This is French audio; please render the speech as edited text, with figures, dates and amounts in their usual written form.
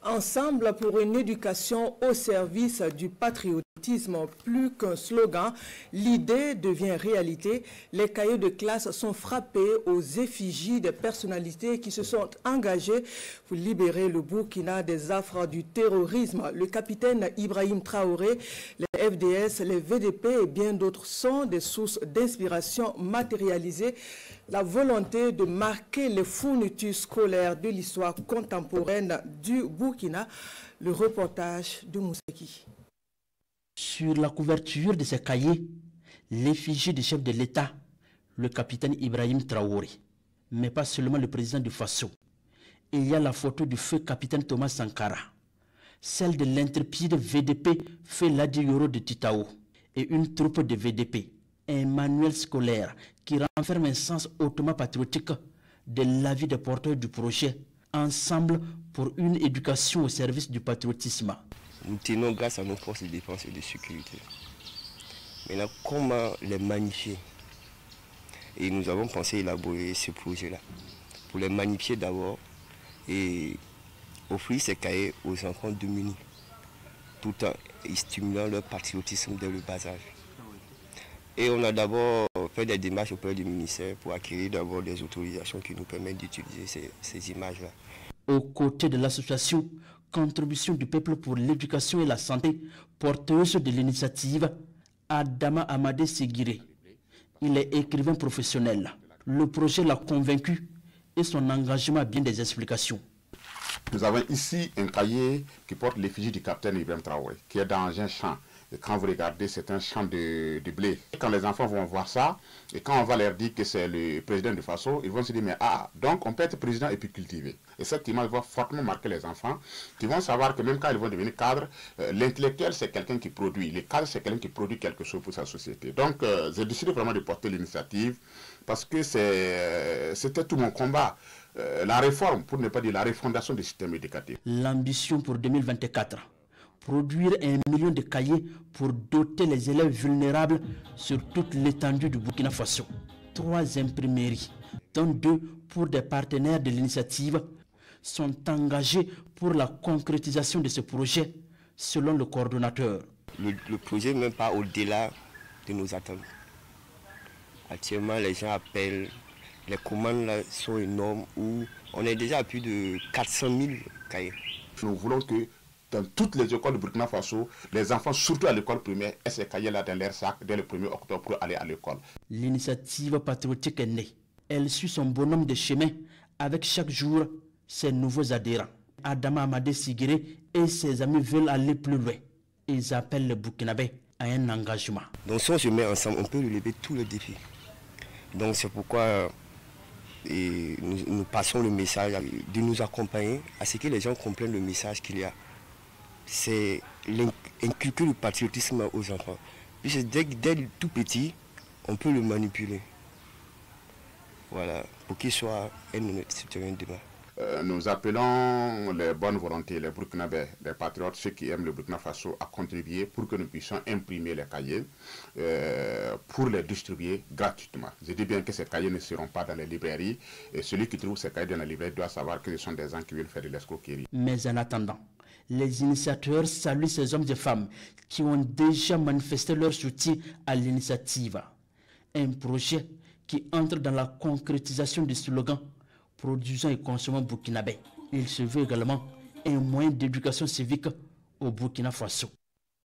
Ensemble pour une éducation au service du patriotisme, plus qu'un slogan, l'idée devient réalité. Les cahiers de classe sont frappés aux effigies des personnalités qui se sont engagées pour libérer le Burkina des affres du terrorisme. Le capitaine Ibrahim Traoré, les FDS, les VDP et bien d'autres sont des sources d'inspiration matérialisées. La volonté de marquer les fournitures scolaires de l'histoire contemporaine du Burkina, le reportage de Mousseki. Sur la couverture de ces cahiers, l'effigie du chef de l'État, le capitaine Ibrahim Traoré, mais pas seulement le président du Faso. Il y a la photo du feu capitaine Thomas Sankara, celle de l'intrépide VDP Feladi Yoro de Titao et une troupe de VDP, un manuel scolaire qui renferme un sens hautement patriotique de la vie des porteurs du projet Ensemble pour une éducation au service du patriotisme. Nous tenons grâce à nos forces de défense et de sécurité. Maintenant, comment les magnifier? Et nous avons pensé élaborer ce projet-là. Pour les magnifier d'abord et offrir ces cahiers aux enfants démunis, tout en stimulant leur patriotisme dès le bas âge. Et on a d'abord fait des démarches auprès du ministère pour acquérir d'abord des autorisations qui nous permettent d'utiliser ces images-là. Aux côtés de l'association Contribution du peuple pour l'éducation et la santé, porteuse de l'initiative, Adama Amadé Seguiré. Il est écrivain professionnel. Le projet l'a convaincu et son engagement a bien des explications. Nous avons ici un cahier qui porte l'effigie du capitaine Ibrahim Traoré, qui est dans un champ. Et quand vous regardez, c'est un champ de blé. Quand les enfants vont voir ça, et quand on va leur dire que c'est le président du Faso, ils vont se dire, mais donc on peut être président et puis cultiver. Et cette image va fortement marquer les enfants, qui vont savoir que même quand ils vont devenir cadres, l'intellectuel c'est quelqu'un qui produit, le cadre c'est quelqu'un qui produit quelque chose pour sa société. Donc j'ai décidé vraiment de porter l'initiative, parce que c'était tout mon combat. La réforme, pour ne pas dire la refondation du système éducatif. L'ambition pour 2024, produire 1 million de cahiers pour doter les élèves vulnérables sur toute l'étendue du Burkina Faso. 3 imprimeries, dont 2 pour des partenaires de l'initiative, sont engagés pour la concrétisation de ce projet, selon le coordonnateur. Le projet ne même pas au-delà de nos attentes. Actuellement, les gens appellent, les commandes là sont énormes, où on est déjà à plus de 400 000 cahiers. Nous voulons que dans toutes les écoles de Burkina Faso, les enfants, surtout à l'école primaire, aient ces cahiers-là dans leur sac dès le 1er octobre pour aller à l'école. L'initiative patriotique est née. Elle suit son bonhomme de chemin avec chaque jour ses nouveaux adhérents. Adama Amadé Seguiré et ses amis veulent aller plus loin. Ils appellent le Burkinabé à un engagement. Donc si on se met ensemble, on peut relever tous les défis. Donc c'est pourquoi nous passons le message de nous accompagner à ce que les gens comprennent le message qu'il y a. C'est inculquer le patriotisme aux enfants. Puisque dès le tout petit, on peut le manipuler. Voilà, pour qu'il soit un citoyen demain. Nous appelons les bonnes volontés, les Burkinabés, les patriotes, ceux qui aiment le Burkina Faso, à contribuer pour que nous puissions imprimer les cahiers pour les distribuer gratuitement. Je dis bien que ces cahiers ne seront pas dans les librairies et celui qui trouve ces cahiers dans la librairie doit savoir que ce sont des gens qui veulent faire de l'escroquerie. Mais en attendant, les initiateurs saluent ces hommes et femmes qui ont déjà manifesté leur soutien à l'initiative. Un projet qui entre dans la concrétisation du slogan « Produisons et consommons burkinabé ». Il se veut également un moyen d'éducation civique au Burkina Faso.